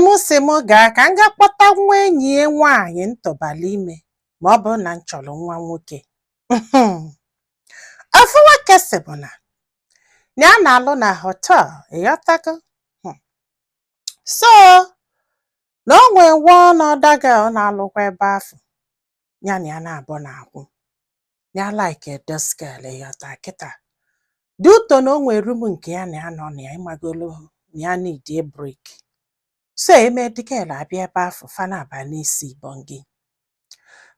mụ si gaa ka m gaa kpọta nwa enyi ya nwaanyị ntọbala ime ma ọ bụrụ na m chọrọ nwa nwoke. Ofu nwoke sị bụ na ya na-alụ na hotel, ịghọtago? So na o nwee one other girl na-alụkwa ebe afọ, ya na ya na-abụ na-akwụ. Ya like this girl, ịghọta kịta. Dị ụtọ na o nwee room nke ya na ya nọ na ya, ịmagolo na ya need a break. So eme the girl abịa ebe afọ, fana aba n'isi bongi.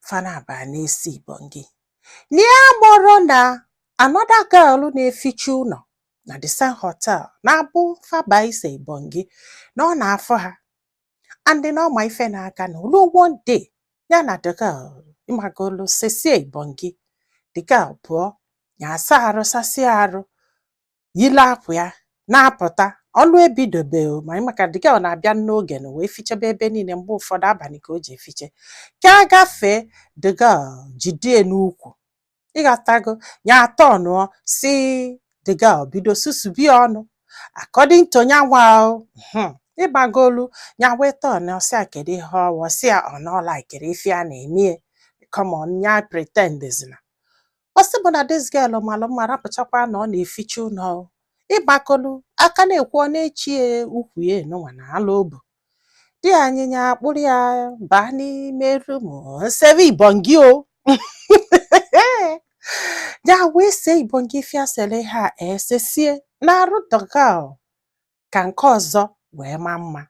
Fana aba n'isi bongi. Na ya mụrụ na another girl na-eficha ụlọ na the same hotel na-abụ faba ise bongi na ọ na-afọ ha. And then ọ ma ife na-aga na olu one day ya na the girl ịmagolo sesie bongi. The girl pụọ, ya asa arụ sasịa arụ, yile apụ ya na-apụta. Ọlụ ebidobe ma maka the girl na-abịa n'oge na wee fichebe ebe niile, mgbe ụfọdụ abalị ka o ji efiche. Ka agafee, the girl jidie n'ukwu. Ịghọtago? Ya atọ nụọ si the girl bido susubi ọnụ. According to nyanwa ịgbagolu, ya wee tọọ na ọsịa kedu ihe ọwụ, ọsịa ọ nọ like ife a na-eme. Come on, ya pretend zina. Ọsị bụ na this girl malụ mma rapụchakwa na ọ na-eficha ụlọ. Ịgbakolu aka na-ekwu ọ na-echi ukwu ya n'ụwa na ala obu. Di anyịnya akpụrụ ya baa n'ime rumu seve ibongi o. Ya wee see ibongi fiasele ha esesie na-arụ the girl ka nke ọzọ wee ma mma.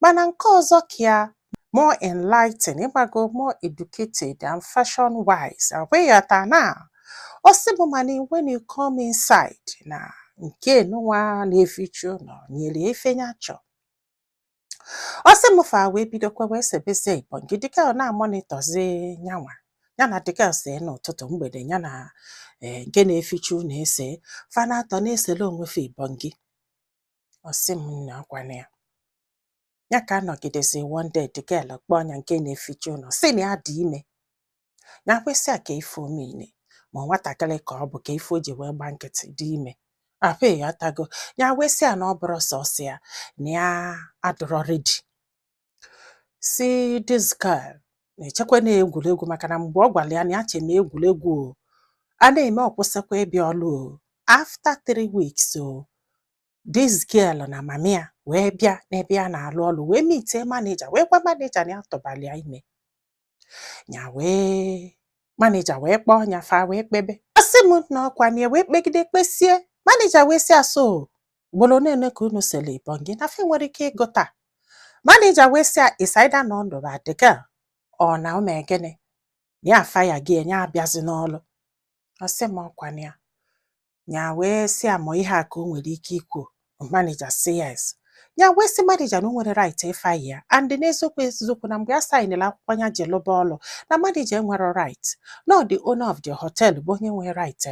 Mana nke ọzọ kia more enlightened, ịgbago more educated and fashion wise. Akwịghọta na ọsị bụ mana when you come inside na nke nwa na-eficha ụlọ nyere ife nya chọ. Ọsị mụfa wee bidokwa wee sebezie ibongi. Dịka ọ na-amonitozi nyanwa. Ya na dịka ose n'ụtụtụ mgbede ya na nke na-eficha ụlọ ese. Fana atọ na-esele onwefe ibongi. Ọsị m na akwana ya. Ya ka anọgidezi one day the girl kpọọ nya nke na-eficha ụlọ sị na ya dị ime. Ya kwesị a ka ife omine ma nwatakịrị ka ọ bụ ka ife o ji wee gba nkịtị dị ime. Ape ya tago. Ya wee sị a na ọ bụrụ sọsọ ya na ya adọrọ ready. Si this girl na-echekwa na egwuregwu maka na mgbe ọ gwara ya na ya cheme egwuregwu a na-eme ọkwụsịkwa ịbịa ọlụ. After 3 weeks this girl na mama ya wee bịa n'ebe ya na-alụ ọlụ wee meetie manager wee gwa manager na ya tọbala ya ime. Ya wee manager wee kpọọ nya fa wee kpebe. Asị m na ọkwa na wee kpegide kpesie. Manager wee sị aso ugboro na-ene ka unu sele ibongi na fe nwere ike ịgụta. Manager wee sị ịsaida na ọndụ ba the girl ọ na ume gịnị ya faya gị ya abịazi n'ọlụ. Ọsị m ọkwa na ya. Ya wee sị amọ ihe a ka o nwere ike ikwu. Manager say yes. Ya wee sị manager na o nwere right ịfa ya. And n'eziokwu eziokwu na mgbe ya sainela akwụkwọ ya ji lụba ọlụ na manager nwere right. No, the owner of the hotel bụ onye nwere right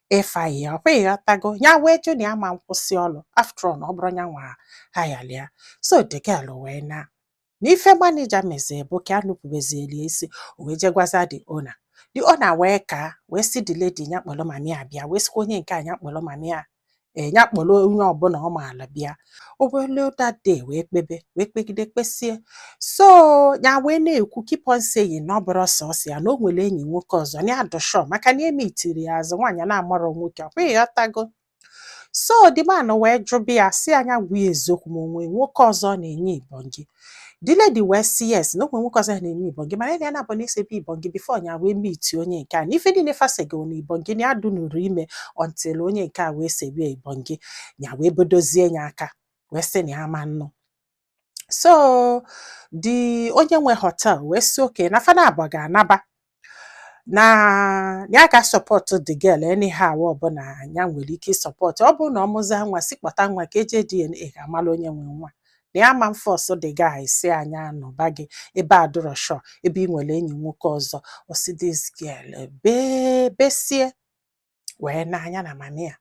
ịfa ya. Ọkwa ịghọtago? Ya wee jụ na ya ma nkwụsị ọlụ. After all, ọ bụrụ ya nwa ha yalịa. So the girl wee na. N'ife manager mezie bụ ka anụpụbezieli isi o wee jegwaza the owner. The owner wee ka wee sị the lady nya kpọrọ mami ya bịa wee sịkwa onye nke a nya kpọrọ mami ya nya kpọrọ onye ọbụla ọ maala bịa. O wee leo that day wee kpebe wee kpegide kpesie. So ya wee na-ekwu keep on saying na ọ bụrụ sọsọ ya na o nwere enyi nwoke ọzọ na ya dọshọ maka na emitiri ya azụ nwaanyị na-amarọ nwoke. Ọkwa ịghọtago? So the man wee jụbịa ya sị anya gwa ya eziokwu ma onwe nwoke ọzọ na-enye ibongi. The lady wee sị yes na onwe nwoke ọzọ na-enye ibongi mana ya na-abụ na-esebe ibongi before ya wee meet onye nke a na ife niile fasego na ibongi na ya dunuru ime until onye nke a wee sebe ibongi ya wee bodozie ya aka wee sị na ya ma nnụ. So the onye nwe hotel wee sị oke na fana abụọ ga-anaba na ya ga support the girl anyhow ọbụla ya nwere ike support. Ọ bụ na ọ mụza nwa si kpọta nwa ka eje DNA ga-amalụ onye nwe nwa. Na ya ma force the guy si anya nọba gị ebe a dụrọ shọ ebe ị nwere enyi nwoke ọzọ. Ọ sị this girl besie wee n'anya na mami ya.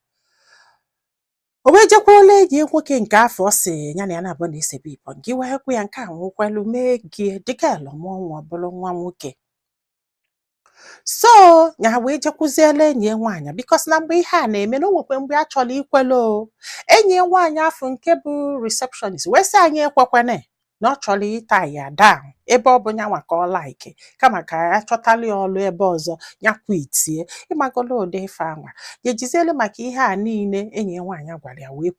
O wee jekwala enyi nwoke nke afọ ọ sị ya na ya na-abụ na esebe ibongi wee kwu ya nke a nwekwelu mee gị the girl mụọ nwa bụrụ nwa nwoke. So ya wee jekwuziela enyi ya nwaanyị because na mgbe ihe a na-eme na o nwekwe mgbe a chọrọ ikwele enyi ya nwaanyị afọ nke bụ receptionist wee sị anyị ekwekwane na ọ chọrọ ịta ya down ebe ọ bụ nyanwa ka ọ like kama ka ya chọtali ọlụ ebe ọzọ ya kwitie. Ịmagolo ụdị ife anwa ya ejizielu maka ihe a niile enyi nwaanyị gwara ya wee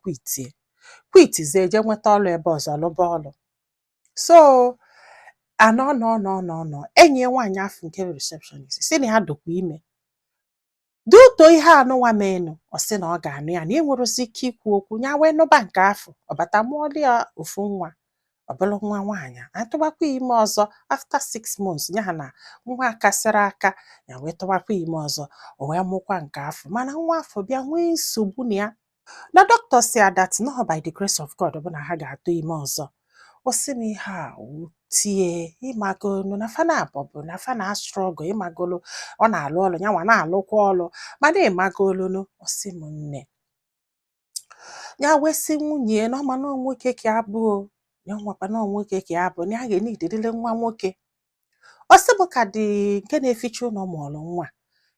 kwitizie je nweta ọlụ ebe ọzọ lụba ọlụ. So anọ enyi nwaanyị afọ nke receptionist si na ya dụkwa ime. Duto ihe anụnwa menụ ọ sị na ọ ga-anụ ya na enwerozi ike ikwu okwu ya wee nụba nke afọ ọbata mụọlụ ya ofu nwa ọ bụrụ nwa nwaanyị atụbakwa ime ọzọ after 6 months ya na nwa kasịrị aka ya wee tụbakwa ime ọzọ o wee mụkwa nke afọ mana nwa afọ bịa nwee nsogbu na ya. Na doctor si that no by the grace of God ọ bụ na ha ga-atụ ime ọzọ. O si m ihe a wutie ịmagolo na fa na-abọbụ na fa na-struggle ịmagolo ọ na-alụ ọlụ yanwa na-alụkwa ọlụ mana ịmagolo o si m nne ya wee sị nwunye na ọma na nwoke ka abụ ya nwakwa na nwoke ka abụ na ya ga-enidedele nwa nwoke. O si m ka dị nke na-eficha ụlọ mụọlụ nwa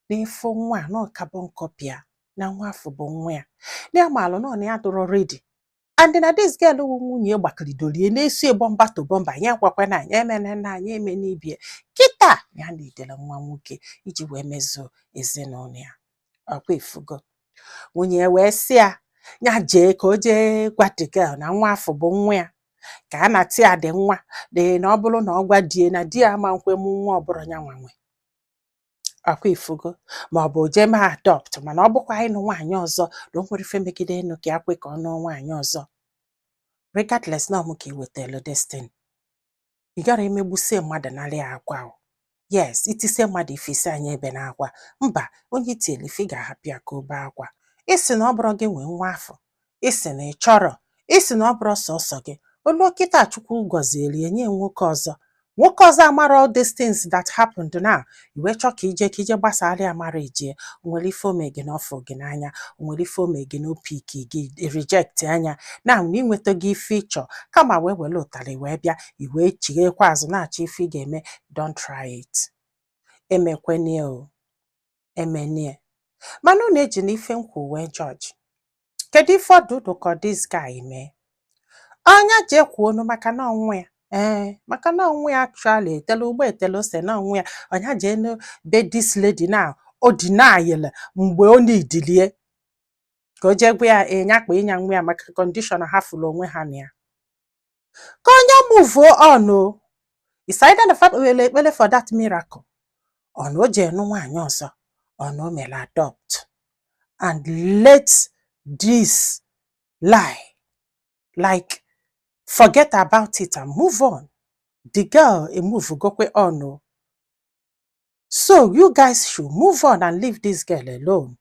na ịfụ nwa na carbon copy na nwa afọ bụ nwa ya na ya maalụ na ya dụrụ ready and na this girl wụ nwunye gbakiridolie na-esi bomba to bomba ya gwakwa na ya emene na anya eme n'ibie kịta ya na-edele nwa nwoke iji wee mezuo ezinụlọ ya. Ọkwa ifugo nwunye wee sị ya jee ka o jee gwa the girl na nwa afọ bụ nwa ya ka a na-ati ya dị nwa dị na ọ bụrụ na ọ gwa die na di ya ama nkwe mụ nwa ọbụrụ ya nwanwe. Ọkwa ifugo ma ọ bụ jee ma adopt mana ọ bụkwa ịnụ nwaanyị ọzọ na o nwere ife megide ịnụ ka ya kwe ka ọ nụọ nwaanyị ọzọ regardless na ọmụ ka iwetelu destin ị gara emegbusie mmadụ narị akwa. Yes, itise mmadụ ifesi anya ebe n'akwa mba onye itielu ife ga-ahapụ ya ka o bee akwa. Isi na ọ bụrụ gị nwee nwa afọ isi na ị chọrọ isi na ọ bụrụ sọsọ gị olu kịta Chukwu gọzieli enye nwoke ọzọ amara all these things that happened now iwe chọọ ka ije gbasara ya mara ejie onwere ife ome gị n'ọfọ gị n'anya onwere ife ome gị n'opiki gị reject anya na inweta gị ife ịchọ kama wee were ụtarị wee bịa iwe chighekwa azụ na-achọ ife ị ga-eme. Don't try it. Emekwenie o emenie mana unu eji na ife nkwu wee judge. Kedu ife ọdụdụ ka this guy mee anya jee kwuonu maka na ọnwụ ya maka na ọnwụ ya actually etele ugbo etele ose na ọnwụ ya ọnya jee no be this lady now o denial mgbe ọ na-idilie ka o jee gwa ya nyakpa ịnya nwa ya maka condition ha fụrụ onwe ha na ya ka onye move on o isaida na fatwele ekpele for that miracle on o jee nụ nwaanyị ọzọ on o mere adopt and let this lie like forget about it and move on. The girl move gokwe on o. So you guys should move on and leave this girl alone.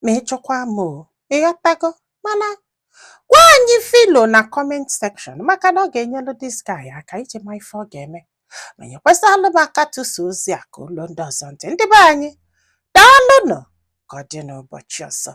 Ma ịchọkwa m o ịghọtago mana gwa anyị filo na comment section maka na ọ ga-enyelu this guy aka iji ma ife ọ ga-eme ma nyekwasịalụ m aka tụsa ozi a ka ụlọ ndị ọzọ ntị ndị be anyị daalụnụ ka ọ dị n'ụbọchị ọzọ.